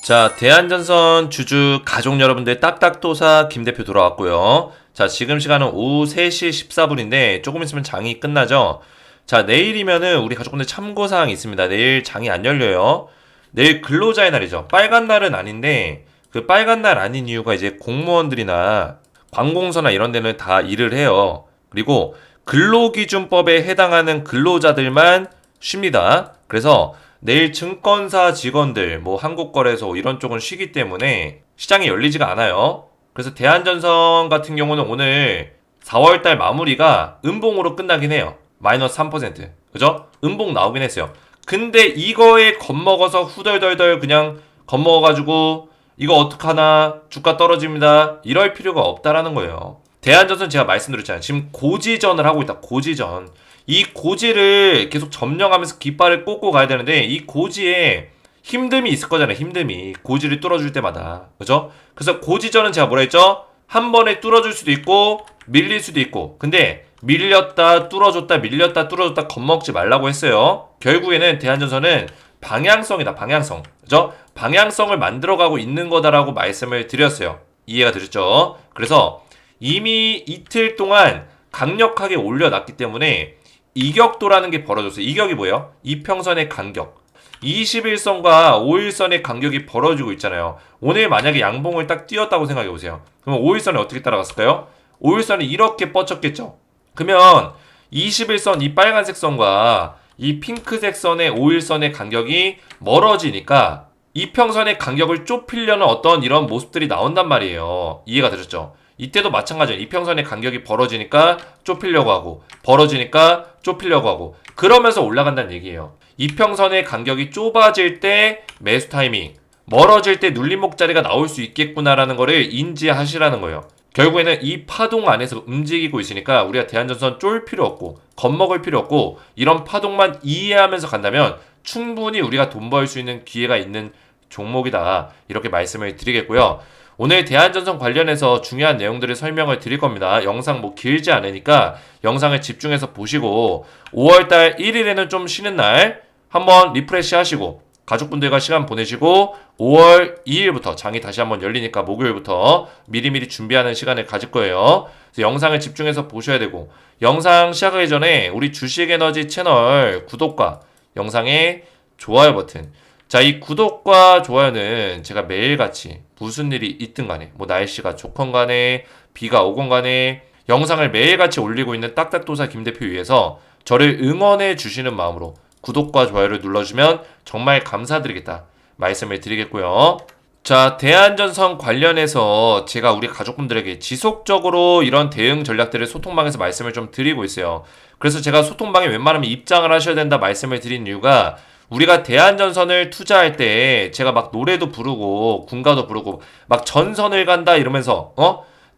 자, 대한전선 주주 가족 여러분들 딱딱도사 김 대표 돌아왔고요. 자, 지금 시간은 오후 3시 14분인데 조금 있으면 장이 끝나죠. 자, 내일이면은 우리 가족분들 참고사항이 있습니다. 내일 장이 안 열려요. 내일 근로자의 날이죠. 빨간 날은 아닌데 그 빨간 날 아닌 이유가 이제 공무원들이나 관공서나 이런 데는 다 일을 해요. 그리고 근로기준법에 해당하는 근로자들만 쉽니다. 그래서 내일 증권사 직원들, 뭐 한국거래소 이런 쪽은 쉬기 때문에 시장이 열리지가 않아요. 그래서 대한전선 같은 경우는 오늘 4월달 마무리가 음봉으로 끝나긴 해요. 마이너스 3%. 그죠? 음봉 나오긴 했어요. 근데 이거에 겁먹어서 후덜덜덜 그냥 겁먹어가지고 이거 어떡하나 주가 떨어집니다 이럴 필요가 없다라는 거예요. 대한전선 제가 말씀드렸잖아요. 지금 고지전을 하고 있다. 고지전. 이 고지를 계속 점령하면서 깃발을 꽂고 가야 되는데 이 고지에 힘듦이 있을 거잖아요. 힘듦이. 고지를 뚫어줄 때마다. 그죠? 그래서 고지전은 제가 뭐라 했죠? 한 번에 뚫어줄 수도 있고 밀릴 수도 있고. 근데 밀렸다 뚫어줬다 밀렸다 뚫어줬다 겁먹지 말라고 했어요. 결국에는 대한전선은 방향성이다. 방향성. 그죠? 방향성을 만들어가고 있는 거다라고 말씀을 드렸어요. 이해가 되셨죠? 그래서 이미 이틀 동안 강력하게 올려놨기 때문에 이격도라는 게 벌어졌어요. 이격이 뭐예요? 이평선의 간격. 21선과 5일선의 간격이 벌어지고 있잖아요. 오늘 만약에 양봉을 딱 띄웠다고 생각해 보세요. 그러면 5일선이 어떻게 따라갔을까요? 5일선이 이렇게 뻗쳤겠죠. 그러면 21선 이 빨간색 선과 이 핑크색 선의 5일선의 간격이 멀어지니까 이평선의 간격을 좁히려는 어떤 이런 모습들이 나온단 말이에요. 이해가 되셨죠? 이때도 마찬가지예요. 이평선의 간격이 벌어지니까 좁히려고 하고 벌어지니까 좁히려고 하고 그러면서 올라간다는 얘기예요. 이평선의 간격이 좁아질 때 매수 타이밍, 멀어질 때 눌림목 자리가 나올 수 있겠구나라는 거를 인지하시라는 거예요. 결국에는 이 파동 안에서 움직이고 있으니까 우리가 대한전선 쫄 필요 없고 겁먹을 필요 없고 이런 파동만 이해하면서 간다면 충분히 우리가 돈 벌 수 있는 기회가 있는 종목이다. 이렇게 말씀을 드리겠고요. 오늘 대한전선 관련해서 중요한 내용들을 설명을 드릴 겁니다. 영상 뭐 길지 않으니까 영상을 집중해서 보시고 5월달 1일에는 좀 쉬는 날 한번 리프레시 하시고 가족분들과 시간 보내시고 5월 2일부터 장이 다시 한번 열리니까 목요일부터 미리미리 준비하는 시간을 가질 거예요. 그래서 영상을 집중해서 보셔야 되고 영상 시작하기 전에 우리 주식에너지 채널 구독과 영상의 좋아요 버튼. 자, 이 구독과 좋아요는 제가 매일같이 무슨 일이 있든 간에 뭐 날씨가 좋건 간에 비가 오건 간에 영상을 매일같이 올리고 있는 딱딱도사 김 대표 위해서 저를 응원해 주시는 마음으로 구독과 좋아요를 눌러주면 정말 감사드리겠다 말씀을 드리겠고요. 자, 대한전선 관련해서 제가 우리 가족분들에게 지속적으로 이런 대응 전략들을 소통방에서 말씀을 좀 드리고 있어요. 그래서 제가 소통방에 웬만하면 입장을 하셔야 된다 말씀을 드린 이유가 우리가 대한전선을 투자할 때 제가 막 노래도 부르고 군가도 부르고 막 전선을 간다 이러면서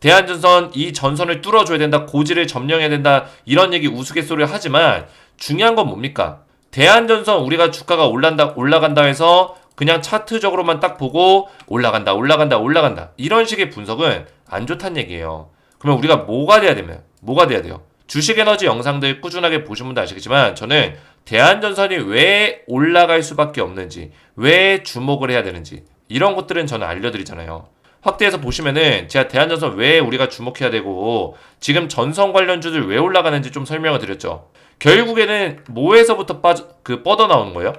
대한전선 이 전선을 뚫어줘야 된다 고지를 점령해야 된다 이런 얘기 우스갯소리를 하지만 중요한 건 뭡니까? 대한전선 우리가 주가가 올라간다 해서 그냥 차트적으로만 딱 보고 올라간다 이런 식의 분석은 안 좋다는 얘기예요. 그러면 우리가 뭐가 돼야 되면 뭐가 돼야 돼요? 주식에너지 영상들 꾸준하게 보신 분도 아시겠지만 저는 대한전선이 왜 올라갈 수밖에 없는지 왜 주목을 해야 되는지 이런 것들은 저는 알려드리잖아요. 확대해서 보시면은 제가 대한전선 왜 우리가 주목해야 되고 지금 전선 관련주들 왜 올라가는지 좀 설명을 드렸죠. 결국에는 뭐에서부터 뻗어 나오는 거예요?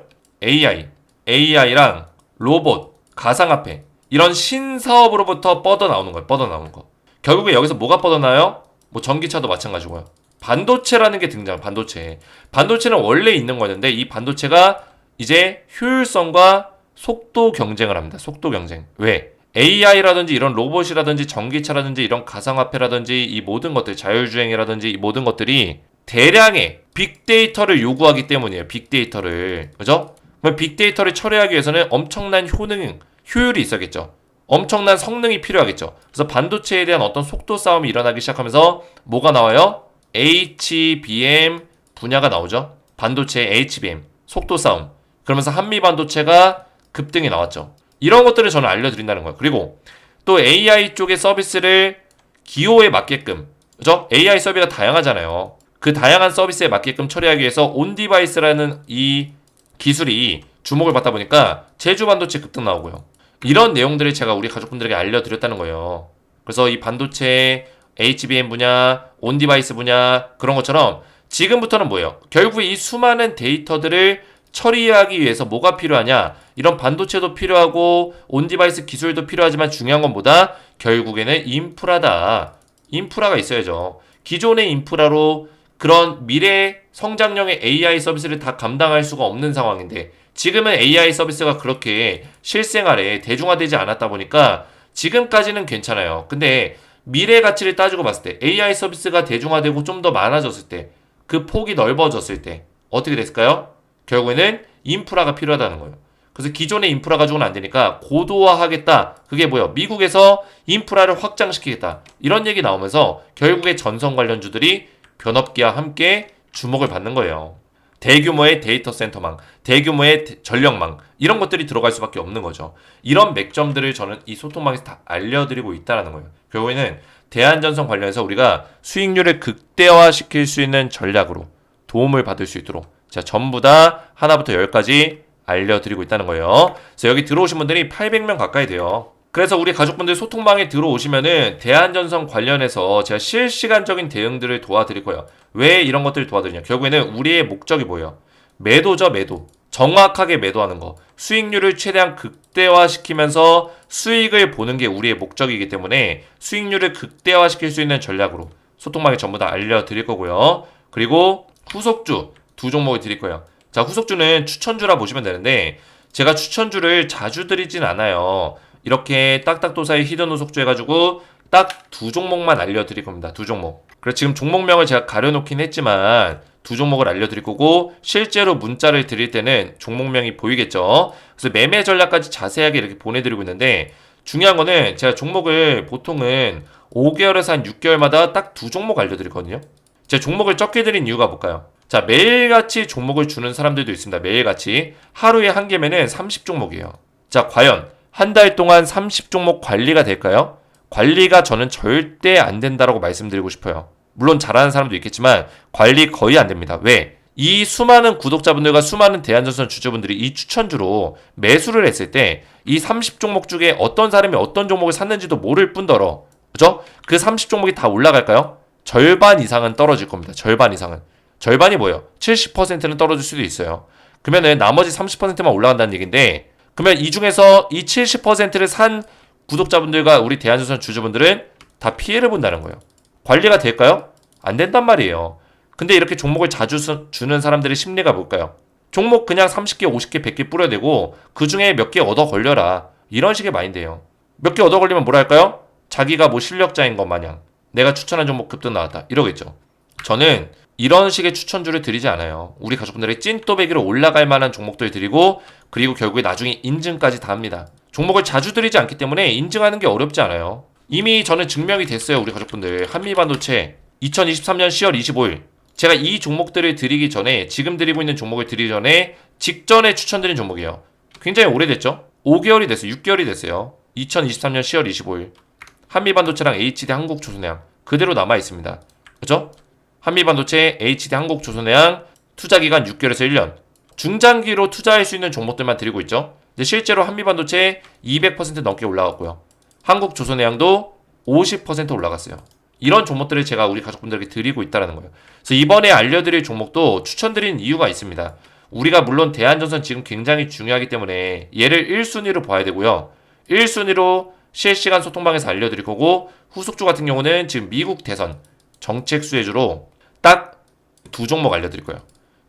AI랑 로봇, 가상화폐 이런 신사업으로부터 뻗어 나오는 거예요. 뻗어 나오는 거. 결국에 여기서 뭐가 뻗어나요? 뭐 전기차도 마찬가지고요. 반도체라는 게 등장. 반도체는 원래 있는 거였는데 이 반도체가 이제 효율성과 속도 경쟁을 합니다. 속도 경쟁. 왜? AI라든지 이런 로봇이라든지 전기차라든지 이런 가상화폐라든지 이 모든 것들 자율주행이라든지 이 모든 것들이 대량의 빅데이터를 요구하기 때문이에요. 빅데이터를. 그죠? 그럼 빅데이터를 처리하기 위해서는 엄청난 효율이 있어야겠죠. 엄청난 성능이 필요하겠죠. 그래서 반도체에 대한 어떤 속도 싸움이 일어나기 시작하면서 뭐가 나와요? HBM 분야가 나오죠. 반도체 HBM 속도 싸움. 그러면서 한미 반도체가 급등이 나왔죠. 이런 것들을 저는 알려드린다는 거예요. 그리고 또 AI 쪽의 서비스를 기호에 맞게끔, 그죠? AI 서비스가 다양하잖아요. 그 다양한 서비스에 맞게끔 처리하기 위해서 온디바이스라는 이 기술이 주목을 받다 보니까 제주 반도체 급등 나오고요. 이런 내용들을 제가 우리 가족분들에게 알려드렸다는 거예요. 그래서 이 반도체, HBM 분야, 온디바이스 분야 그런 것처럼 지금부터는 뭐예요? 결국 이 수많은 데이터들을 처리하기 위해서 뭐가 필요하냐? 이런 반도체도 필요하고 온디바이스 기술도 필요하지만 중요한 건 뭐다? 결국에는 인프라다. 인프라가 있어야죠. 기존의 인프라로 그런 미래 성장형의 AI 서비스를 다 감당할 수가 없는 상황인데 지금은 AI 서비스가 그렇게 실생활에 대중화되지 않았다 보니까 지금까지는 괜찮아요. 근데 미래 가치를 따지고 봤을 때 AI 서비스가 대중화되고 좀 더 많아졌을 때 그 폭이 넓어졌을 때 어떻게 됐을까요? 결국에는 인프라가 필요하다는 거예요. 그래서 기존의 인프라 가지고는 안 되니까 고도화하겠다. 그게 뭐예요? 미국에서 인프라를 확장시키겠다. 이런 얘기 나오면서 결국에 전선 관련주들이 변업기와 함께 주목을 받는 거예요. 대규모의 데이터 센터망, 대규모의 전력망 이런 것들이 들어갈 수밖에 없는 거죠. 이런 맥점들을 저는 이 소통망에서 다 알려드리고 있다는 거예요. 결국에는 대한전선 관련해서 우리가 수익률을 극대화시킬 수 있는 전략으로 도움을 받을 수 있도록 자, 전부 다 하나부터 열까지 알려드리고 있다는 거예요. 그래서 여기 들어오신 분들이 800명 가까이 돼요. 그래서 우리 가족분들 소통방에 들어오시면은 대한전선 관련해서 제가 실시간적인 대응들을 도와드릴 거예요. 왜 이런 것들을 도와드리냐? 결국에는 우리의 목적이 뭐예요? 매도죠, 매도. 정확하게 매도하는 거. 수익률을 최대한 극대화시키면서 수익을 보는 게 우리의 목적이기 때문에 수익률을 극대화시킬 수 있는 전략으로 소통방에 전부 다 알려드릴 거고요. 그리고 후속주 두 종목을 드릴 거예요. 자, 후속주는 추천주라 보시면 되는데 제가 추천주를 자주 드리진 않아요. 이렇게 딱딱도사의 히든 후속주 해가지고 딱 두 종목만 알려드릴 겁니다. 두 종목. 그래서 지금 종목명을 제가 가려놓긴 했지만 두 종목을 알려드릴 거고 실제로 문자를 드릴 때는 종목명이 보이겠죠. 그래서 매매 전략까지 자세하게 이렇게 보내드리고 있는데 중요한 거는 제가 종목을 보통은 5개월에서 한 6개월마다 딱 두 종목 알려드리거든요. 제가 종목을 적게 드린 이유가 뭘까요? 자, 매일같이 종목을 주는 사람들도 있습니다. 매일같이. 하루에 한 개면은 30종목이에요. 자, 과연 한 달 동안 30종목 관리가 될까요? 관리가 저는 절대 안 된다라고 말씀드리고 싶어요. 물론 잘하는 사람도 있겠지만 관리 거의 안 됩니다. 왜? 이 수많은 구독자분들과 수많은 대한전선 주주분들이 이 추천주로 매수를 했을 때 이 30종목 중에 어떤 사람이 어떤 종목을 샀는지도 모를 뿐더러 그죠? 그 30종목이 다 올라갈까요? 절반 이상은 떨어질 겁니다. 절반 이상은. 절반이 뭐예요? 70%는 떨어질 수도 있어요. 그러면은 나머지 30%만 올라간다는 얘기인데 그러면 이 중에서 이 70%를 산 구독자분들과 우리 대한전선 주주분들은 다 피해를 본다는 거예요. 관리가 될까요? 안 된단 말이에요. 근데 이렇게 종목을 자주 주는 사람들의 심리가 뭘까요? 종목 그냥 30개, 50개, 100개 뿌려대고 그 중에 몇 개 얻어 걸려라. 이런 식의 마인드예요. 몇 개 얻어 걸리면 뭐라 할까요? 자기가 뭐 실력자인 것 마냥 내가 추천한 종목 급등 나왔다. 이러겠죠. 저는 이런 식의 추천주를 드리지 않아요. 우리 가족분들의 찐또배기로 올라갈 만한 종목들 드리고 그리고 결국에 나중에 인증까지 다 합니다. 종목을 자주 드리지 않기 때문에 인증하는 게 어렵지 않아요. 이미 저는 증명이 됐어요. 우리 가족분들. 한미반도체 2023년 10월 25일 제가 이 종목들을 드리기 전에 지금 드리고 있는 종목을 드리기 전에 직전에 추천드린 종목이에요. 굉장히 오래됐죠? 5개월이 됐어요. 6개월이 됐어요. 2023년 10월 25일 한미반도체랑 HD 한국조선해양 그대로 남아있습니다. 그죠? 한미반도체, HD 한국조선해양 투자기간 6개월에서 1년 중장기로 투자할 수 있는 종목들만 드리고 있죠. 근데 실제로 한미반도체 200% 넘게 올라갔고요. 한국조선해양도 50% 올라갔어요. 이런 종목들을 제가 우리 가족분들에게 드리고 있다는 거예요. 그래서 이번에 알려드릴 종목도 추천드린 이유가 있습니다. 우리가 물론 대한전선 지금 굉장히 중요하기 때문에 얘를 1순위로 봐야 되고요. 1순위로 실시간 소통방에서 알려드릴 거고 후속주 같은 경우는 지금 미국 대선 정책 수혜주로 딱 두 종목 알려드릴 거예요.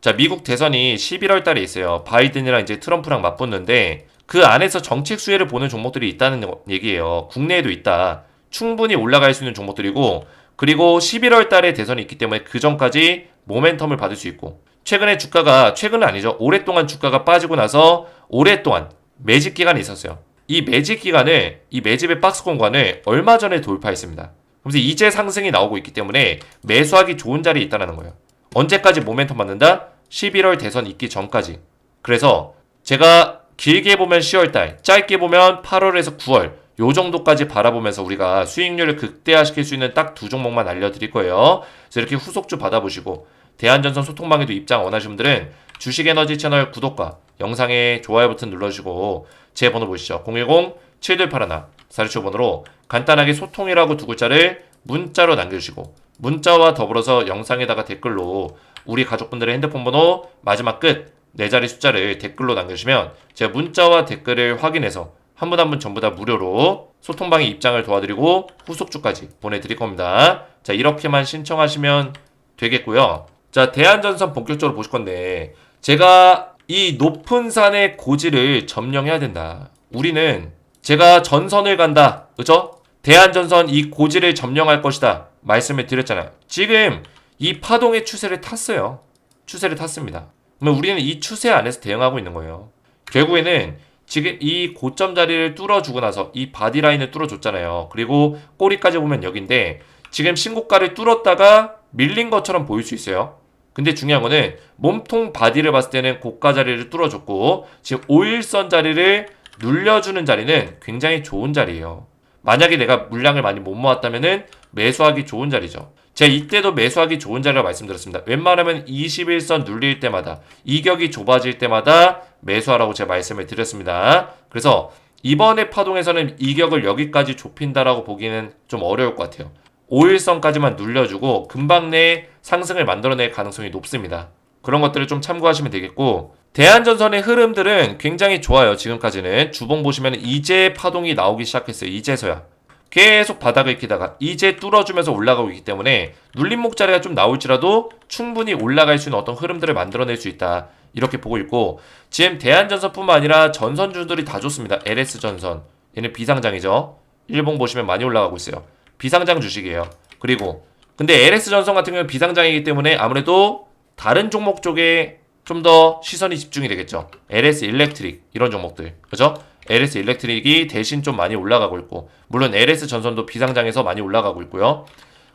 자, 미국 대선이 11월 달에 있어요. 바이든이랑 이제 트럼프랑 맞붙는데 그 안에서 정책 수혜를 보는 종목들이 있다는 얘기예요. 국내에도 있다. 충분히 올라갈 수 있는 종목들이고 그리고 11월 달에 대선이 있기 때문에 그 전까지 모멘텀을 받을 수 있고 최근에 주가가 최근은 아니죠. 오랫동안 주가가 빠지고 나서 오랫동안 매집 기간이 있었어요. 이 매집 기간을 이 매집의 박스 공간을 얼마 전에 돌파했습니다. 그래서 이제 상승이 나오고 있기 때문에 매수하기 좋은 자리에 있다는 거예요. 언제까지 모멘텀 받는다? 11월 대선 있기 전까지. 그래서 제가 길게 보면 10월달, 짧게 보면 8월에서 9월 요 정도까지 바라보면서 우리가 수익률을 극대화시킬 수 있는 딱 두 종목만 알려드릴 거예요. 그래서 이렇게 후속주 받아보시고 대한전선 소통방에도 입장 원하시는 분들은 주식에너지 채널 구독과 영상에 좋아요 버튼 눌러주시고 제 번호 보이시죠? 010-7281-4675번으로 간단하게 소통이라고 두 글자를 문자로 남겨주시고 문자와 더불어서 영상에다가 댓글로 우리 가족분들의 핸드폰 번호 마지막 끝 4자리 숫자를 댓글로 남겨주시면 제가 문자와 댓글을 확인해서 한 분 한 분 전부 다 무료로 소통방에 입장을 도와드리고 후속주까지 보내드릴 겁니다. 자, 이렇게만 신청하시면 되겠고요. 자, 대한전선 본격적으로 보실 건데 제가 이 높은 산의 고지를 점령해야 된다. 우리는 제가 전선을 간다. 그죠? 대한전선 이 고지를 점령할 것이다. 말씀을 드렸잖아요. 지금 이 파동의 추세를 탔어요. 추세를 탔습니다. 그러면 우리는 이 추세 안에서 대응하고 있는 거예요. 결국에는 지금 이 고점 자리를 뚫어주고 나서 이 바디라인을 뚫어줬잖아요. 그리고 꼬리까지 보면 여기인데 지금 신고가를 뚫었다가 밀린 것처럼 보일 수 있어요. 근데 중요한 거는 몸통 바디를 봤을 때는 고가 자리를 뚫어줬고 지금 5일선 자리를 눌려주는 자리는 굉장히 좋은 자리예요. 만약에 내가 물량을 많이 못 모았다면은 매수하기 좋은 자리죠. 제가 이때도 매수하기 좋은 자리라고 말씀드렸습니다. 웬만하면 21선 눌릴 때마다 이격이 좁아질 때마다 매수하라고 제가 말씀을 드렸습니다. 그래서 이번에 파동에서는 이격을 여기까지 좁힌다라고 보기는 좀 어려울 것 같아요. 5일선까지만 눌려주고 금방 내에 상승을 만들어낼 가능성이 높습니다. 그런 것들을 좀 참고하시면 되겠고 대한전선의 흐름들은 굉장히 좋아요. 지금까지는 주봉 보시면 이제 파동이 나오기 시작했어요. 이제서야. 계속 바닥을 익히다가 이제 뚫어주면서 올라가고 있기 때문에 눌림목 자리가 좀 나올지라도 충분히 올라갈 수 있는 어떤 흐름들을 만들어낼 수 있다. 이렇게 보고 있고 지금 대한전선뿐만 아니라 전선주들이 다 좋습니다. LS전선 얘는 비상장이죠. 일봉 보시면 많이 올라가고 있어요. 비상장 주식이에요. 그리고 근데 LS전선 같은 경우는 비상장이기 때문에 아무래도 다른 종목 쪽에 좀 더 시선이 집중이 되겠죠. LS 일렉트릭 이런 종목들 그죠? LS 일렉트릭이 대신 좀 많이 올라가고 있고 물론 LS 전선도 비상장에서 많이 올라가고 있고요.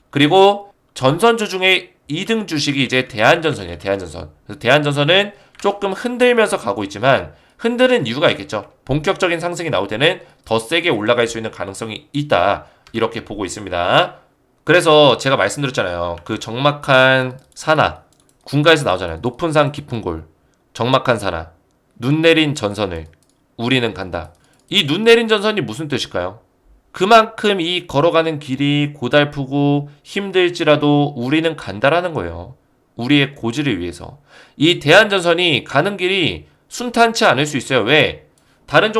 그리고 전선주 중에 2등 주식이 이제 대한전선이에요. 대한전선. 그래서 대한전선은 조금 흔들면서 가고 있지만 흔드는 이유가 있겠죠. 본격적인 상승이 나올 때는 더 세게 올라갈 수 있는 가능성이 있다. 이렇게 보고 있습니다. 그래서 제가 말씀드렸잖아요. 그 적막한 산하 군가에서 나오잖아요. 높은 산 깊은 골 적막한 산하 눈 내린 전선을 우리는 간다. 이 눈 내린 전선이 무슨 뜻일까요? 그만큼 이 걸어가는 길이 고달프고 힘들지라도 우리는 간다라는 거예요. 우리의 고지를 위해서. 이 대한전선이 가는 길이 순탄치 않을 수 있어요. 왜? 다른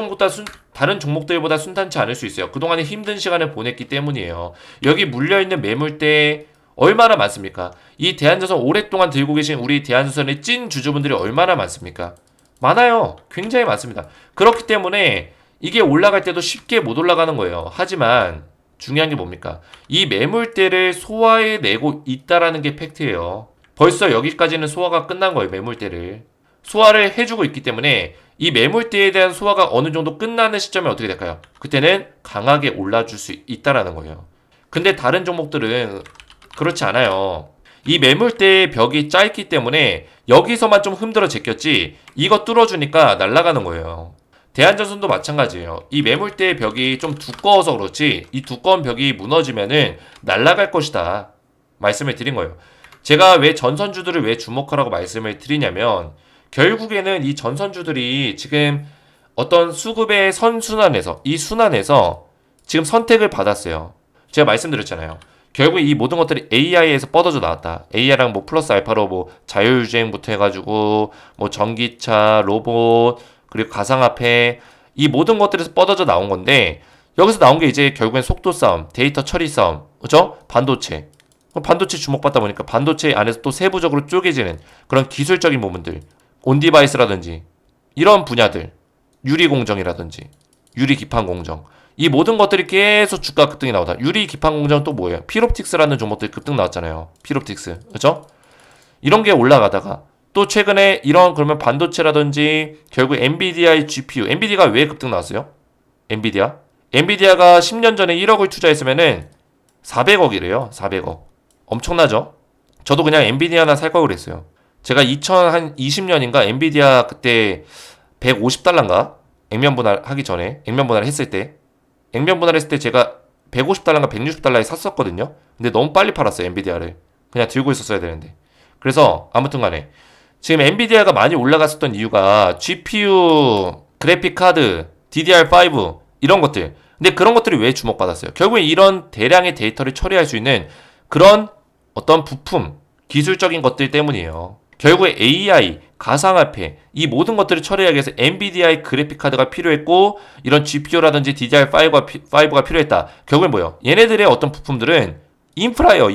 종목들보다 순탄치 않을 수 있어요. 그동안에 힘든 시간을 보냈기 때문이에요. 여기 물려있는 매물대 얼마나 많습니까? 이 대한전선 오랫동안 들고 계신 우리 대한전선의 찐 주주분들이 얼마나 많습니까? 많아요. 굉장히 많습니다. 그렇기 때문에 이게 올라갈 때도 쉽게 못 올라가는 거예요. 하지만 중요한 게 뭡니까? 이 매물대를 소화해내고 있다라는 게 팩트예요. 벌써 여기까지는 소화가 끝난 거예요. 매물대를. 소화를 해주고 있기 때문에 이 매물대에 대한 소화가 어느 정도 끝나는 시점에 어떻게 될까요? 그때는 강하게 올라줄 수 있다라는 거예요. 근데 다른 종목들은 그렇지 않아요. 이 매물대의 벽이 짧기 때문에 여기서만 좀 흔들어 제꼈지 이거 뚫어주니까 날아가는 거예요. 대한전선도 마찬가지예요. 이 매물대의 벽이 좀 두꺼워서 그렇지 이 두꺼운 벽이 무너지면은 날아갈 것이다. 말씀을 드린 거예요. 제가 왜 전선주들을 왜 주목하라고 말씀을 드리냐면 결국에는 이 전선주들이 지금 어떤 수급의 선순환에서 이 순환에서 지금 선택을 받았어요. 제가 말씀드렸잖아요. 결국 이 모든 것들이 AI에서 뻗어져 나왔다. AI랑 뭐 플러스 알파로 뭐 자율주행부터 해가지고 뭐 전기차, 로봇, 그리고 가상화폐 이 모든 것들에서 뻗어져 나온 건데 여기서 나온 게 이제 결국엔 속도 싸움, 데이터 처리 싸움, 그죠? 반도체. 반도체 주목받다 보니까 반도체 안에서 또 세부적으로 쪼개지는 그런 기술적인 부분들, 온디바이스라든지 이런 분야들, 유리공정이라든지 유리기판공정 이 모든 것들이 계속 주가 급등이 나오다. 유리기판공정 또 뭐예요? 필옵틱스라는 종목들이 급등 나왔잖아요. 필옵틱스, 그죠? 이런 게 올라가다가 또 최근에 이런 그러면 반도체라든지 결국 엔비디아의 GPU, 엔비디아가 왜 급등 나왔어요? 엔비디아가 10년 전에 1억을 투자했으면은 400억이래요. 400억. 엄청나죠? 저도 그냥 엔비디아나 살 걸 그랬어요. 제가 2020년인가 엔비디아 그때 150달러인가? 액면분할 하기 전에 액면분할 했을 때 제가 150달러인가 160달러에 샀었거든요. 근데 너무 빨리 팔았어요. 엔비디아를. 그냥 들고 있었어야 되는데. 그래서 아무튼 간에 지금 엔비디아가 많이 올라갔었던 이유가 GPU 그래픽 카드 DDR5 이런 것들. 근데 그런 것들이 왜 주목받았어요? 결국에 이런 대량의 데이터를 처리할 수 있는 그런 어떤 부품, 기술적인 것들 때문이에요. 결국에 AI, 가상화폐 이 모든 것들을 처리하기 위해서 NVIDIA 그래픽 카드가 필요했고 이런 GPU라든지 DDR5가 필요했다. 결국엔 뭐예요? 얘네들의 어떤 부품들은 인프라예요.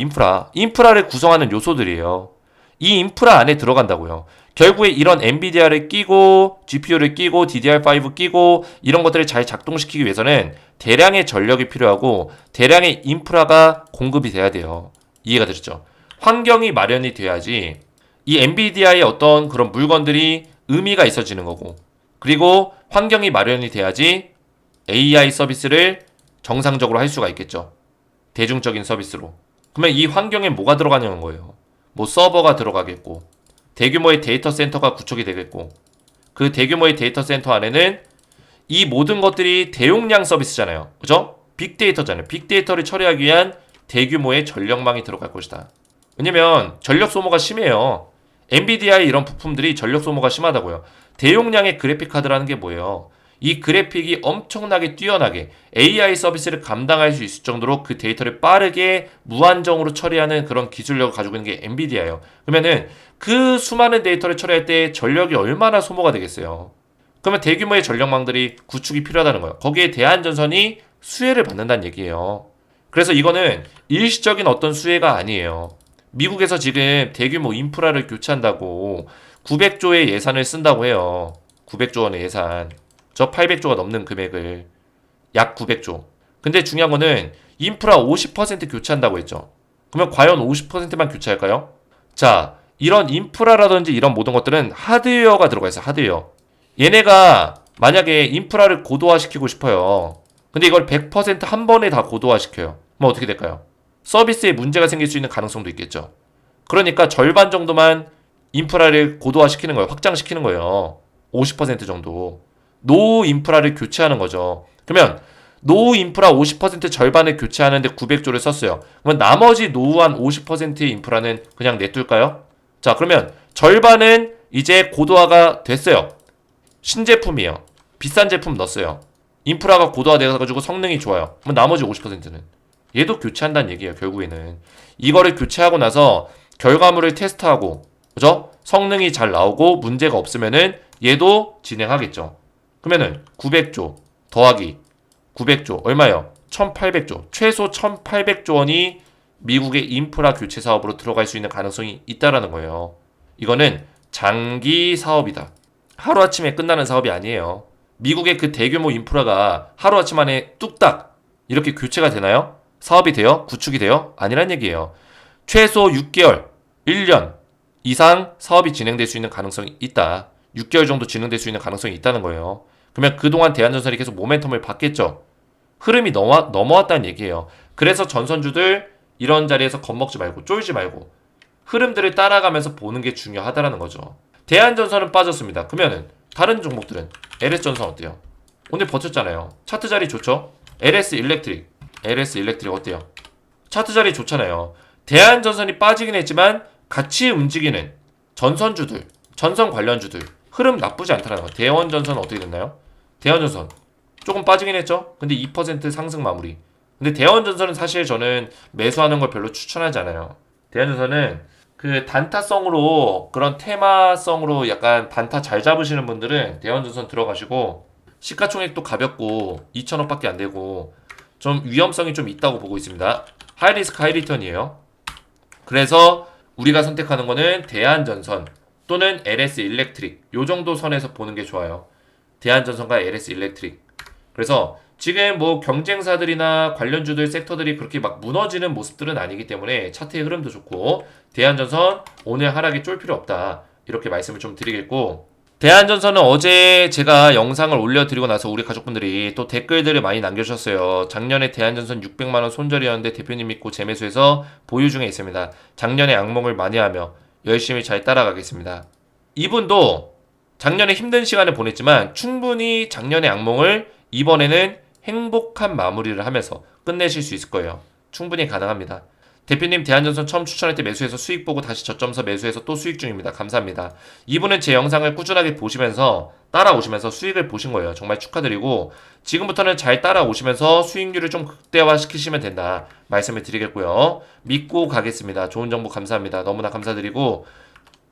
인프라를 구성하는 요소들이에요. 이 인프라 안에 들어간다고요. 결국에 이런 엔비디아를 끼고 GPU를 끼고 DDR5 끼고 이런 것들을 잘 작동시키기 위해서는 대량의 전력이 필요하고 대량의 인프라가 공급이 돼야 돼요. 이해가 되셨죠? 환경이 마련이 돼야지 이 엔비디아의 어떤 그런 물건들이 의미가 있어지는 거고 그리고 환경이 마련이 돼야지 AI 서비스를 정상적으로 할 수가 있겠죠. 대중적인 서비스로. 그러면 이 환경에 뭐가 들어가냐는 거예요. 뭐 서버가 들어가겠고 대규모의 데이터 센터가 구축이 되겠고 그 대규모의 데이터 센터 안에는 이 모든 것들이 대용량 서비스잖아요. 그죠? 빅데이터잖아요. 빅데이터를 처리하기 위한 대규모의 전력망이 들어갈 것이다. 왜냐면 전력 소모가 심해요. 엔비디아의 이런 부품들이 전력 소모가 심하다고요. 대용량의 그래픽 카드라는 게 뭐예요? 이 그래픽이 엄청나게 뛰어나게 AI 서비스를 감당할 수 있을 정도로 그 데이터를 빠르게 무한정으로 처리하는 그런 기술력을 가지고 있는 게 엔비디아예요. 그러면은 그 수많은 데이터를 처리할 때 전력이 얼마나 소모가 되겠어요. 그러면 대규모의 전력망들이 구축이 필요하다는 거예요. 거기에 대한전선이 수혜를 받는다는 얘기예요. 그래서 이거는 일시적인 어떤 수혜가 아니에요. 미국에서 지금 대규모 인프라를 교체한다고 900조의 예산을 쓴다고 해요. 900조 원의 예산. 저 800조가 넘는 금액을. 약 900조. 근데 중요한 거는 인프라 50% 교체한다고 했죠. 그러면 과연 50%만 교체할까요? 자, 이런 인프라라든지 이런 모든 것들은 하드웨어가 들어가 있어요. 하드웨어. 얘네가 만약에 인프라를 고도화시키고 싶어요. 근데 이걸 100%한 번에 다 고도화시켜요. 그럼 어떻게 될까요? 서비스에 문제가 생길 수 있는 가능성도 있겠죠. 그러니까 절반 정도만 인프라를 고도화시키는 거예요. 확장시키는 거예요. 50% 정도. 노후 인프라를 교체하는 거죠. 그러면 노후 인프라 50% 절반을 교체하는데 900조를 썼어요. 그러면 나머지 노후한 50%의 인프라는 그냥 냅둘까요? 자, 그러면 절반은 이제 고도화가 됐어요. 신제품이에요. 비싼 제품 넣었어요. 인프라가 고도화돼가지고 성능이 좋아요. 그럼 나머지 50%는 얘도 교체한다는 얘기예요. 결국에는 이거를 교체하고 나서 결과물을 테스트하고 그죠? 성능이 잘 나오고 문제가 없으면은 얘도 진행하겠죠. 그러면은 900조 더하기 900조 얼마예요? 1800조. 최소 1800조 원이 미국의 인프라 교체 사업으로 들어갈 수 있는 가능성이 있다라는 거예요. 이거는 장기 사업이다. 하루아침에 끝나는 사업이 아니에요. 미국의 그 대규모 인프라가 하루아침 안에 뚝딱 이렇게 교체가 되나요? 사업이 돼요? 구축이 돼요? 아니란 얘기예요. 최소 6개월, 1년 이상 사업이 진행될 수 있는 가능성이 있다. 6개월 정도 진행될 수 있는 가능성이 있다는 거예요. 그러면 그동안 대한전선이 계속 모멘텀을 받겠죠. 흐름이 넘어왔다는 얘기예요. 그래서 전선주들 이런 자리에서 겁먹지 말고 쫄지 말고 흐름들을 따라가면서 보는 게 중요하다라는 거죠. 대한전선은 빠졌습니다. 그러면은 다른 종목들은 LS전선 어때요? 오늘 버텼잖아요. 차트 자리 좋죠? LS 일렉트릭 어때요? 차트 자리 좋잖아요. 대한전선이 빠지긴 했지만 같이 움직이는 전선주들, 전선 관련주들 흐름 나쁘지 않다는 거. 대원전선 어떻게 됐나요? 대원전선 조금 빠지긴 했죠. 근데 2% 상승 마무리. 근데 대원전선은 사실 저는 매수하는 걸 별로 추천하지 않아요. 대원전선은 그 단타성으로 그런 테마성으로 약간 단타 잘 잡으시는 분들은 대원전선 들어가시고 시가총액도 가볍고 2천억밖에 안 되고 좀 위험성이 좀 있다고 보고 있습니다. 하이리스크 하이리턴이에요. 그래서 우리가 선택하는 거는 대한전선 또는 LS 일렉트릭 요 정도 선에서 보는 게 좋아요. 대한전선과 LS 일렉트릭. 그래서 지금 뭐 경쟁사들이나 관련주들 섹터들이 그렇게 막 무너지는 모습들은 아니기 때문에 차트의 흐름도 좋고 대한전선 오늘 하락에 쫄 필요 없다. 이렇게 말씀을 좀 드리겠고 대한전선은 어제 제가 영상을 올려드리고 나서 우리 가족분들이 또 댓글들을 많이 남겨주셨어요. 작년에 대한전선 600만원 손절이었는데 대표님 믿고 재매수해서 보유 중에 있습니다. 작년에 악몽을 많이 하며 열심히 잘 따라가겠습니다. 이분도 작년에 힘든 시간을 보냈지만 충분히 작년의 악몽을 이번에는 행복한 마무리를 하면서 끝내실 수 있을 거예요. 충분히 가능합니다. 대표님 대한전선 처음 추천할 때 매수해서 수익 보고 다시 저점서 매수해서 또 수익 중입니다. 감사합니다. 이분은 제 영상을 꾸준하게 보시면서 따라오시면서 수익을 보신 거예요. 정말 축하드리고 지금부터는 잘 따라오시면서 수익률을 좀 극대화 시키시면 된다 말씀을 드리겠고요. 믿고 가겠습니다. 좋은 정보 감사합니다. 너무나 감사드리고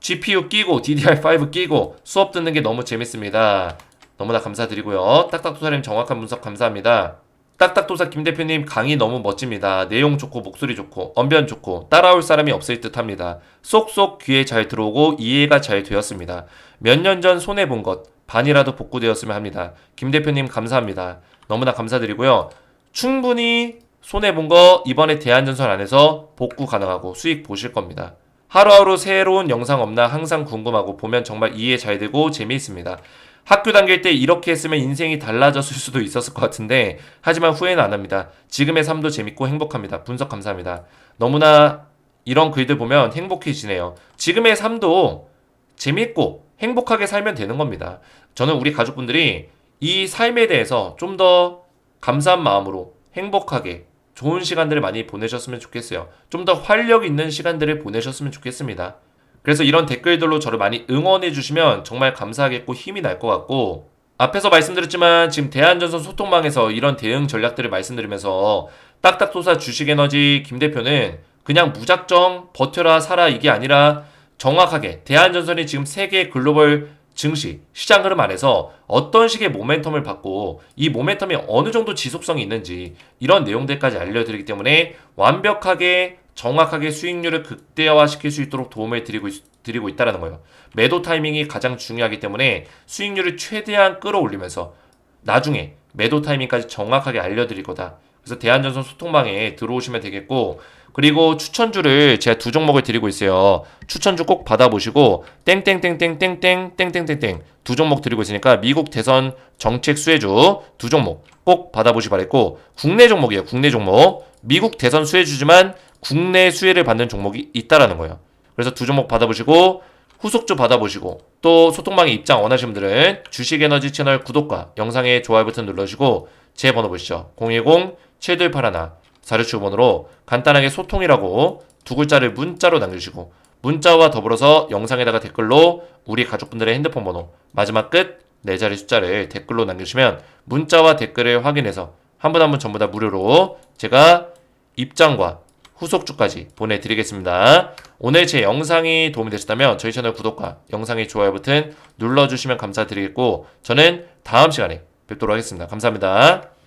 GPU 끼고 DDR5 끼고 수업 듣는 게 너무 재밌습니다. 너무나 감사드리고요. 딱딱도사님 정확한 분석 감사합니다. 딱딱도사 김대표님 강의 너무 멋집니다. 내용 좋고 목소리 좋고 언변 좋고 따라올 사람이 없을 듯 합니다. 쏙쏙 귀에 잘 들어오고 이해가 잘 되었습니다. 몇 년 전 손해본 것 반이라도 복구되었으면 합니다. 김대표님 감사합니다. 너무나 감사드리고요. 충분히 손해본 거 이번에 대한전선 안에서 복구 가능하고 수익 보실 겁니다. 하루하루 새로운 영상 없나 항상 궁금하고 보면 정말 이해 잘 되고 재미있습니다. 학교 다닐 때 이렇게 했으면 인생이 달라졌을 수도 있었을 것 같은데 하지만 후회는 안 합니다. 지금의 삶도 재밌고 행복합니다. 분석 감사합니다. 너무나 이런 글들 보면 행복해지네요. 지금의 삶도 재밌고 행복하게 살면 되는 겁니다. 저는 우리 가족분들이 이 삶에 대해서 좀 더 감사한 마음으로 행복하게 좋은 시간들을 많이 보내셨으면 좋겠어요. 좀 더 활력 있는 시간들을 보내셨으면 좋겠습니다. 그래서 이런 댓글들로 저를 많이 응원해 주시면 정말 감사하겠고 힘이 날 것 같고 앞에서 말씀드렸지만 지금 대한전선 소통망에서 이런 대응 전략들을 말씀드리면서 딱딱도사 주식에너지 김 대표는 그냥 무작정 버텨라 살아 이게 아니라 정확하게 대한전선이 지금 세계 글로벌 증시, 시장 흐름 안에서 어떤 식의 모멘텀을 받고 이 모멘텀이 어느 정도 지속성이 있는지 이런 내용들까지 알려드리기 때문에 완벽하게 정확하게 수익률을 극대화시킬 수 있도록 도움을 드리고 있다는 거예요. 매도 타이밍이 가장 중요하기 때문에 수익률을 최대한 끌어올리면서 나중에 매도 타이밍까지 정확하게 알려드릴 거다. 그래서 대한전선 소통방에 들어오시면 되겠고 그리고 추천주를 제가 두 종목을 드리고 있어요. 추천주 꼭 받아보시고 땡땡땡땡땡땡땡땡땡땡 두 종목 드리고 있으니까 미국 대선 정책 수혜주 두 종목 꼭 받아보시 바랬고 국내 종목이에요. 국내 종목 미국 대선 수혜주지만 국내 수혜를 받는 종목이 있다라는 거예요. 그래서 두 종목 받아보시고 후속주 받아보시고 또 소통방에 입장 원하시는 분들은 주식에너지 채널 구독과 영상의 좋아요 버튼 눌러주시고 제 번호 보시죠. 010-7281-4675번으로 간단하게 소통이라고 두 글자를 문자로 남겨주시고 문자와 더불어서 영상에다가 댓글로 우리 가족분들의 핸드폰 번호 마지막 끝 4자리 숫자를 댓글로 남겨주시면 문자와 댓글을 확인해서 한 분 한 분 전부 다 무료로 제가 입장과 후속주까지 보내드리겠습니다. 오늘 제 영상이 도움이 되셨다면 저희 채널 구독과 영상의 좋아요 버튼 눌러주시면 감사드리겠고 저는 다음 시간에 뵙도록 하겠습니다. 감사합니다.